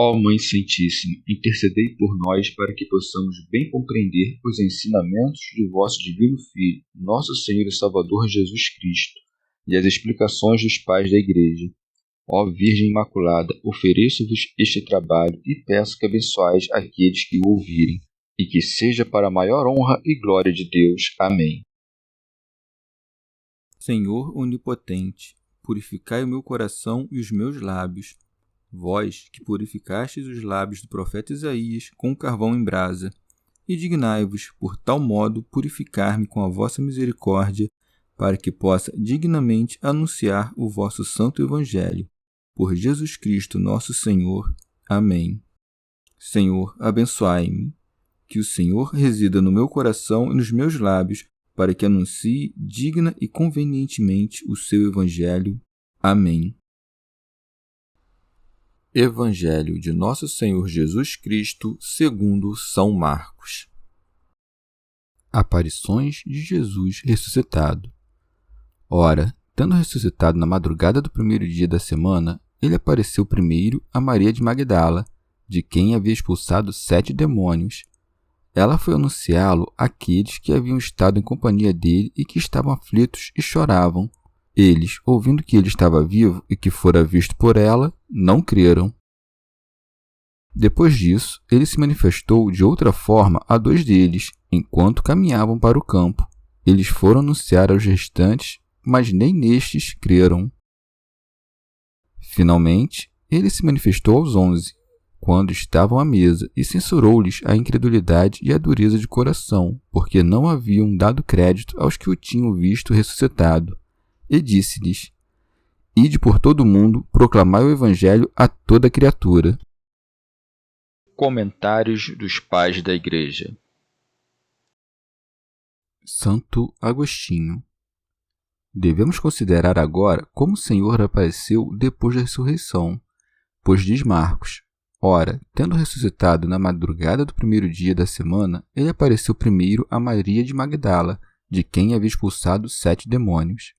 Ó Mãe Santíssima, intercedei por nós para que possamos bem compreender os ensinamentos de vosso Divino Filho, nosso Senhor e Salvador Jesus Cristo, e as explicações dos pais da Igreja. Ó Virgem Imaculada, ofereço-vos este trabalho e peço que abençoais aqueles que o ouvirem, e que seja para a maior honra e glória de Deus. Amém. Senhor onipotente, purificai o meu coração e os meus lábios. Vós, que purificastes os lábios do profeta Isaías com carvão em brasa, e dignai-vos, por tal modo, purificar-me com a vossa misericórdia, para que possa dignamente anunciar o vosso santo Evangelho. Por Jesus Cristo nosso Senhor. Amém. Senhor, abençoai-me. Que o Senhor resida no meu coração e nos meus lábios, para que anuncie digna e convenientemente o seu Evangelho. Amém. Evangelho de Nosso Senhor Jesus Cristo, segundo São Marcos. Aparições de Jesus ressuscitado. Ora, tendo ressuscitado na madrugada do primeiro dia da semana, ele apareceu primeiro a Maria de Magdala, de quem havia expulsado 7 demônios. Ela foi anunciá-lo àqueles que haviam estado em companhia dele e que estavam aflitos e choravam. Eles, ouvindo que ele estava vivo e que fora visto por ela, não creram. Depois disso, ele se manifestou de outra forma a 2 deles, enquanto caminhavam para o campo. Eles foram anunciar aos restantes, mas nem nestes creram. Finalmente, ele se manifestou aos 11, quando estavam à mesa, e censurou-lhes a incredulidade e a dureza de coração, porque não haviam dado crédito aos que o tinham visto ressuscitado. E disse-lhes: Ide por todo o mundo, proclamai o Evangelho a toda criatura. Comentários dos Pais da Igreja. Santo Agostinho. Devemos considerar agora como o Senhor apareceu depois da ressurreição, pois diz Marcos: Ora, tendo ressuscitado na madrugada do primeiro dia da semana, ele apareceu primeiro a Maria de Magdala, de quem havia expulsado 7 demônios.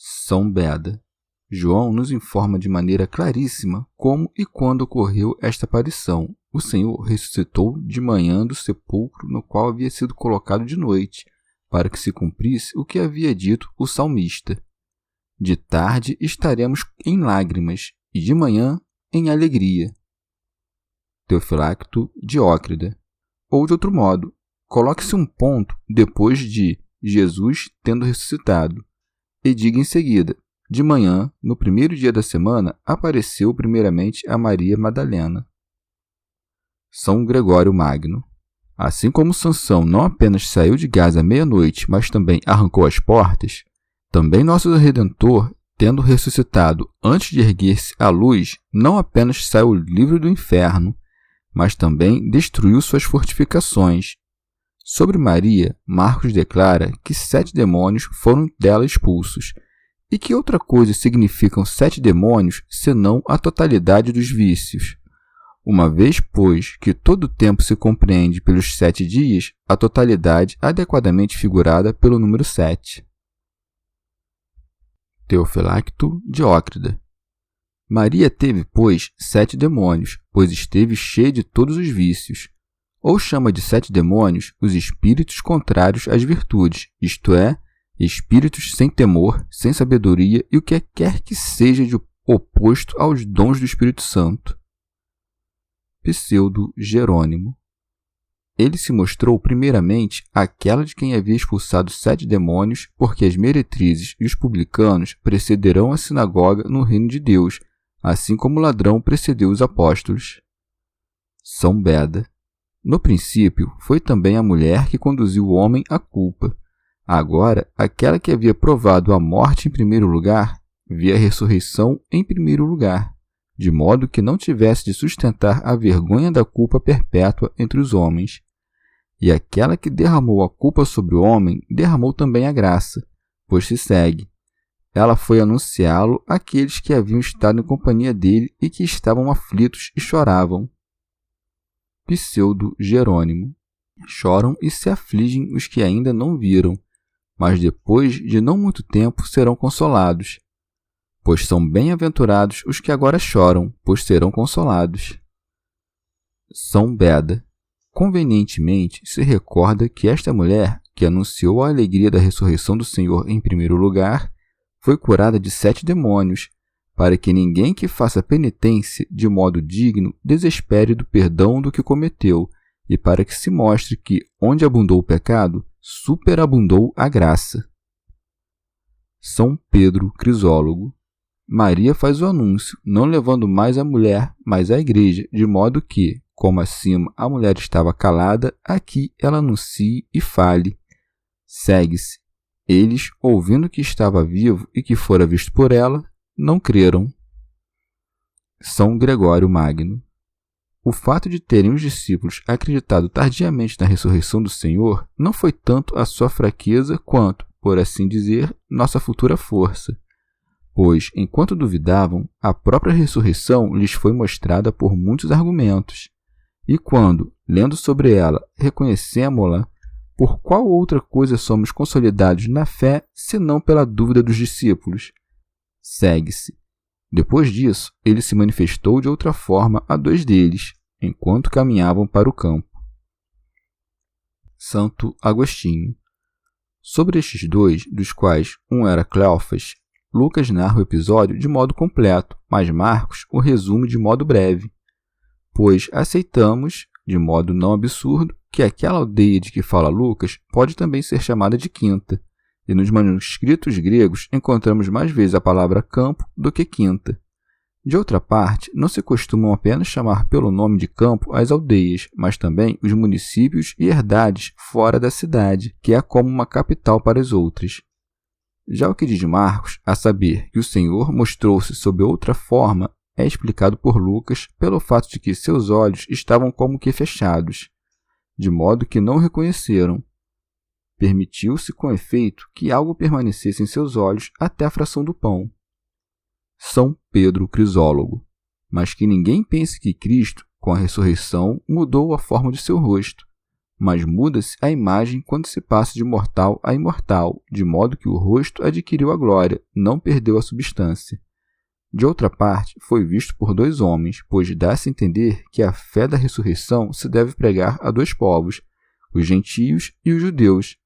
São Beda. João nos informa de maneira claríssima como e quando ocorreu esta aparição. O Senhor ressuscitou de manhã do sepulcro no qual havia sido colocado de noite, para que se cumprisse o que havia dito o salmista: De tarde estaremos em lágrimas, e de manhã em alegria. Teofilacto Diócrida. Ou de outro modo, coloque-se um ponto depois de Jesus tendo ressuscitado, e diga em seguida: de manhã, no primeiro dia da semana, apareceu primeiramente a Maria Madalena. São Gregório Magno. Assim como Sansão não apenas saiu de Gaza à meia-noite, mas também arrancou as portas, também nosso Redentor, tendo ressuscitado antes de erguer-se à luz, não apenas saiu livre do inferno, mas também destruiu suas fortificações. Sobre Maria, Marcos declara que 7 demônios foram dela expulsos. E que outra coisa significam 7 demônios, senão a totalidade dos vícios? Uma vez, pois, que todo o tempo se compreende pelos 7 dias, a totalidade adequadamente figurada pelo número 7. Teofilacto Diócrida. Maria teve, pois, 7 demônios, pois esteve cheia de todos os vícios. Ou chama de 7 demônios os espíritos contrários às virtudes, isto é, espíritos sem temor, sem sabedoria e o que quer que seja de oposto aos dons do Espírito Santo. Pseudo Jerônimo. Ele se mostrou primeiramente aquela de quem havia expulsado 7 demônios, porque as meretrizes e os publicanos precederão a sinagoga no reino de Deus, assim como o ladrão precedeu os apóstolos. São Beda. No princípio, foi também a mulher que conduziu o homem à culpa. Agora, aquela que havia provado a morte em primeiro lugar, via a ressurreição em primeiro lugar, de modo que não tivesse de sustentar a vergonha da culpa perpétua entre os homens. E aquela que derramou a culpa sobre o homem, derramou também a graça, pois se segue: ela foi anunciá-lo àqueles que haviam estado em companhia dele e que estavam aflitos e choravam. Pseudo Jerônimo. Choram e se afligem os que ainda não viram, mas depois de não muito tempo serão consolados. pois são bem-aventurados os que agora choram, pois serão consolados. São Beda. Convenientemente se recorda que esta mulher, que anunciou a alegria da ressurreição do Senhor em primeiro lugar, foi curada de 7 demônios, para que ninguém que faça penitência de modo digno desespere do perdão do que cometeu, e para que se mostre que, onde abundou o pecado, superabundou a graça. São Pedro Crisólogo. Maria faz o anúncio, não levando mais a mulher, mas a igreja, de modo que, como acima a mulher estava calada, aqui ela anuncie e fale. Segue-se. Eles, ouvindo que estava vivo e que fora visto por ela, não creram. São Gregório Magno. O fato de terem os discípulos acreditado tardiamente na ressurreição do Senhor não foi tanto a sua fraqueza quanto, por assim dizer, nossa futura força. Pois, enquanto duvidavam, a própria ressurreição lhes foi mostrada por muitos argumentos. E quando, lendo sobre ela, reconhecemo-la, por qual outra coisa somos consolidados na fé, senão pela dúvida dos discípulos? Segue-se. Depois disso, ele se manifestou de outra forma a 2 deles, enquanto caminhavam para o campo. Santo Agostinho. Sobre estes 2, dos quais um era Cleófas, Lucas narra o episódio de modo completo, mas Marcos o resume de modo breve, pois aceitamos, de modo não absurdo, que aquela aldeia de que fala Lucas pode também ser chamada de Quinta, e nos manuscritos gregos encontramos mais vezes a palavra campo do que quinta. De outra parte, não se costumam apenas chamar pelo nome de campo as aldeias, mas também os municípios e herdades fora da cidade, que é como uma capital para as outras. Já o que diz Marcos, a saber que o Senhor mostrou-se sob outra forma, é explicado por Lucas pelo fato de que seus olhos estavam como que fechados, de modo que não o reconheceram. Permitiu-se, com efeito, que algo permanecesse em seus olhos até a fração do pão. São Pedro Crisólogo. Mas que ninguém pense que Cristo, com a ressurreição, mudou a forma de seu rosto, mas muda-se a imagem quando se passa de mortal a imortal, de modo que o rosto adquiriu a glória, não perdeu a substância. De outra parte, foi visto por 2 homens, pois dá-se a entender que a fé da ressurreição se deve pregar a 2 povos, os gentios e os judeus.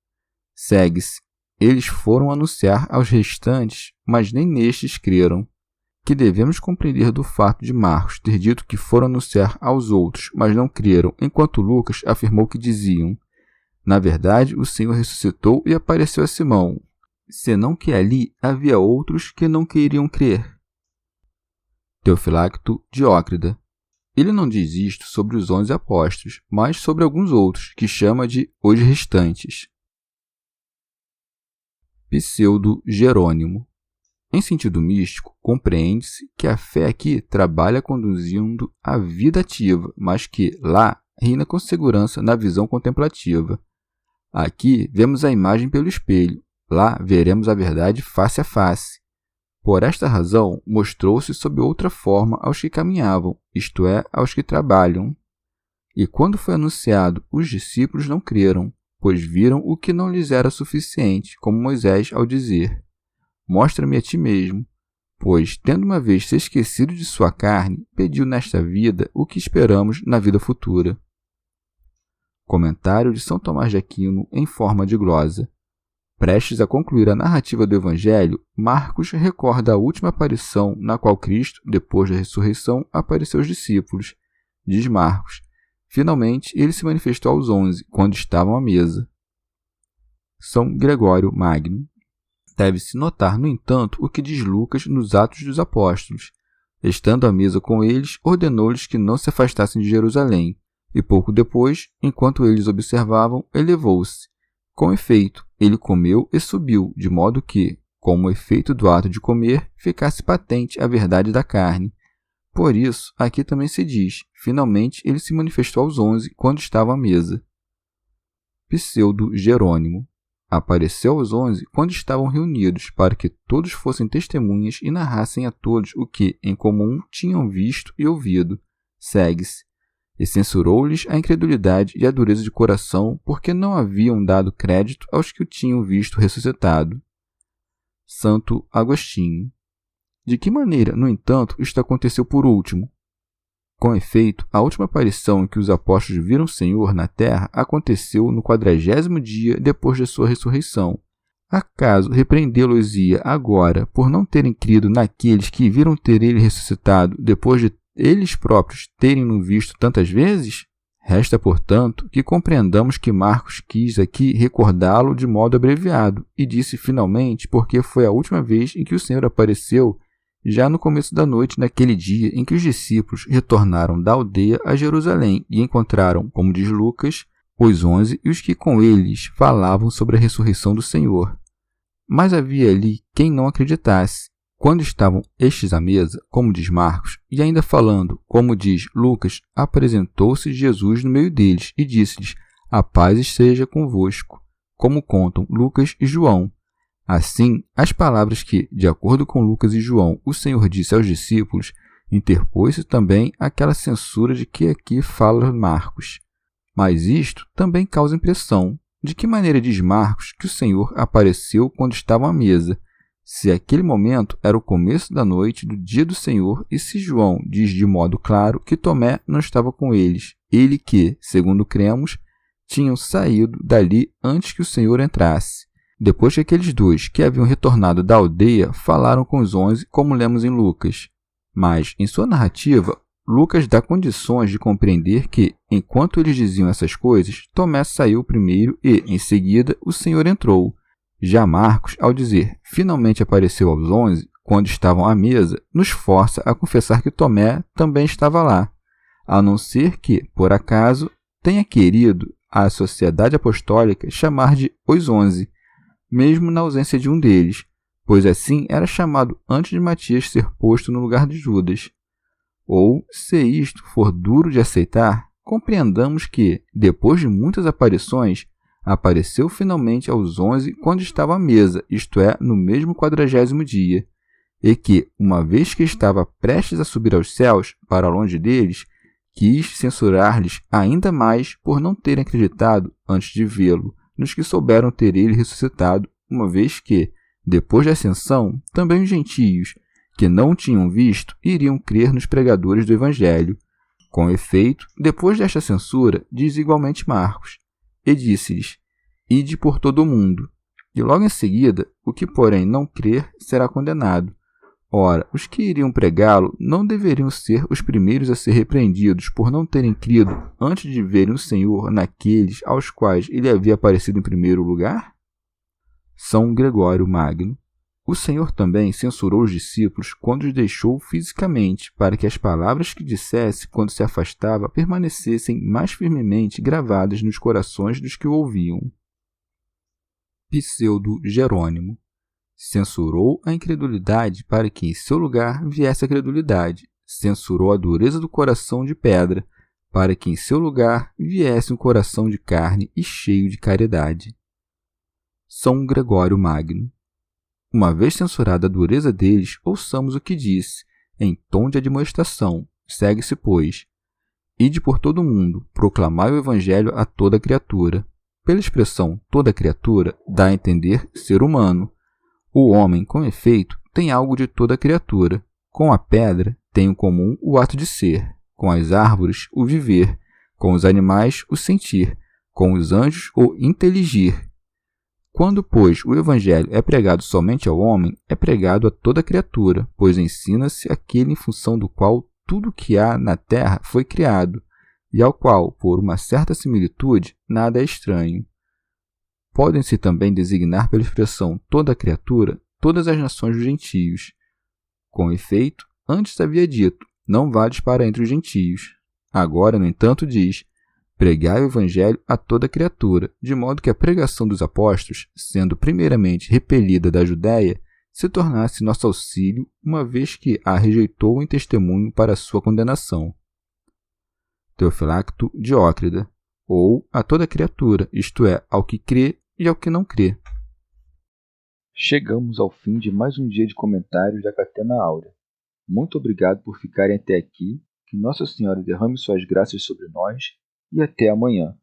Segue-se. Eles foram anunciar aos restantes, mas nem nestes creram. Que devemos compreender do fato de Marcos ter dito que foram anunciar aos outros, mas não creram, enquanto Lucas afirmou que diziam: na verdade, o Senhor ressuscitou e apareceu a Simão, senão que ali havia outros que não queriam crer. Teofilacto Diócrida. Ele não diz isto sobre os 11 apóstolos, mas sobre alguns outros, que chama de os restantes. Pseudo Jerônimo. Em sentido místico, compreende-se que a fé aqui trabalha conduzindo a vida ativa, mas que lá reina com segurança na visão contemplativa. Aqui vemos a imagem pelo espelho, lá veremos a verdade face a face. Por esta razão, mostrou-se sob outra forma aos que caminhavam, isto é, aos que trabalham. E quando foi anunciado, os discípulos não creram, pois viram o que não lhes era suficiente, como Moisés ao dizer: mostra-me a ti mesmo, pois, tendo uma vez se esquecido de sua carne, pediu nesta vida o que esperamos na vida futura. Comentário de São Tomás de Aquino em forma de glosa. Prestes a concluir a narrativa do Evangelho, Marcos recorda a última aparição na qual Cristo, depois da ressurreição, apareceu aos discípulos. Diz Marcos: finalmente, ele se manifestou aos 11, quando estavam à mesa. São Gregório Magno. Deve-se notar, no entanto, o que diz Lucas nos Atos dos Apóstolos. Estando à mesa com eles, ordenou-lhes que não se afastassem de Jerusalém, e pouco depois, enquanto eles observavam, elevou-se. Com efeito, ele comeu e subiu, de modo que, como efeito do ato de comer, ficasse patente a verdade da carne. Por isso, aqui também se diz: finalmente ele se manifestou aos 11, quando estavam à mesa. Pseudo Jerônimo. Apareceu aos 11 quando estavam reunidos, para que todos fossem testemunhas e narrassem a todos o que, em comum, tinham visto e ouvido. Segue-se. E censurou-lhes a incredulidade e a dureza de coração, porque não haviam dado crédito aos que o tinham visto ressuscitado. Santo Agostinho. De que maneira, no entanto, isto aconteceu por último? Com efeito, a última aparição em que os apóstolos viram o Senhor na terra aconteceu no 40º dia depois de sua ressurreição. Acaso repreendê-los-ia agora por não terem crido naqueles que viram ter ele ressuscitado depois de eles próprios terem-no visto tantas vezes? Resta, portanto, que compreendamos que Marcos quis aqui recordá-lo de modo abreviado e disse finalmente porque foi a última vez em que o Senhor apareceu já no começo da noite naquele dia em que os discípulos retornaram da aldeia a Jerusalém e encontraram, como diz Lucas, os 11 e os que com eles falavam sobre a ressurreição do Senhor. Mas havia ali quem não acreditasse. Quando estavam estes à mesa, como diz Marcos, e ainda falando, como diz Lucas, apresentou-se Jesus no meio deles e disse-lhes: "A paz esteja convosco", como contam Lucas e João. Assim, as palavras que, de acordo com Lucas e João, o Senhor disse aos discípulos, interpôs-se também aquela censura de que aqui fala Marcos. Mas isto também causa impressão. De que maneira diz Marcos que o Senhor apareceu quando estavam à mesa, se aquele momento era o começo da noite do dia do Senhor, e se João diz de modo claro que Tomé não estava com eles, ele que, segundo cremos, tinham saído dali antes que o Senhor entrasse, depois que aqueles dois que haviam retornado da aldeia falaram com os 11, como lemos em Lucas. Mas, em sua narrativa, Lucas dá condições de compreender que, enquanto eles diziam essas coisas, Tomé saiu primeiro e, em seguida, o Senhor entrou. Já Marcos, ao dizer finalmente apareceu aos 11, quando estavam à mesa, nos força a confessar que Tomé também estava lá, a não ser que, por acaso, tenha querido a sociedade apostólica chamar de os 11, mesmo na ausência de um deles, pois assim era chamado antes de Matias ser posto no lugar de Judas. Ou, se isto for duro de aceitar, compreendamos que, depois de muitas aparições, apareceu finalmente aos 11 quando estava à mesa, isto é, no mesmo 40º dia, e que, uma vez que estava prestes a subir aos céus, para longe deles, quis censurar-lhes ainda mais por não terem acreditado, antes de vê-lo, nos que souberam ter ele ressuscitado, uma vez que, depois da ascensão, também os gentios, que não tinham visto, iriam crer nos pregadores do Evangelho. Com efeito, depois desta censura, diz igualmente Marcos, e disse-lhes: "Ide por todo o mundo", e logo em seguida, o que porém não crer será condenado. Ora, os que iriam pregá-lo não deveriam ser os primeiros a ser repreendidos por não terem crido antes de verem o Senhor naqueles aos quais ele havia aparecido em primeiro lugar? São Gregório Magno. O Senhor também censurou os discípulos quando os deixou fisicamente, para que as palavras que dissesse quando se afastava permanecessem mais firmemente gravadas nos corações dos que o ouviam. Pseudo Jerônimo. Censurou a incredulidade para que em seu lugar viesse a credulidade. Censurou a dureza do coração de pedra, para que em seu lugar viesse um coração de carne e cheio de caridade. São Gregório Magno. Uma vez censurada a dureza deles, ouçamos o que disse, em tom de admoestação. Segue-se, pois: "Ide por todo o mundo, proclamai o Evangelho a toda criatura." Pela expressão toda criatura, dá a entender ser humano. O homem, com efeito, tem algo de toda criatura. Com a pedra, tem em comum o ato de ser, com as árvores, o viver, com os animais, o sentir, com os anjos, o inteligir. Quando, pois, o Evangelho é pregado somente ao homem, é pregado a toda criatura, pois ensina-se aquele em função do qual tudo o que há na terra foi criado, e ao qual, por uma certa similitude, nada é estranho. Podem-se também designar pela expressão toda criatura todas as nações dos gentios. Com efeito, antes havia dito, não vades para entre os gentios. Agora, no entanto, diz, pregai o Evangelho a toda criatura, de modo que a pregação dos apóstolos, sendo primeiramente repelida da Judéia, se tornasse nosso auxílio, uma vez que a rejeitou em testemunho para sua condenação. Teofilacto Diócrida, ou a toda criatura, isto é, ao que crê e ao que não crê. Chegamos ao fim de mais um dia de comentários da Catena Áurea. Muito obrigado por ficarem até aqui, que Nossa Senhora derrame suas graças sobre nós e até amanhã.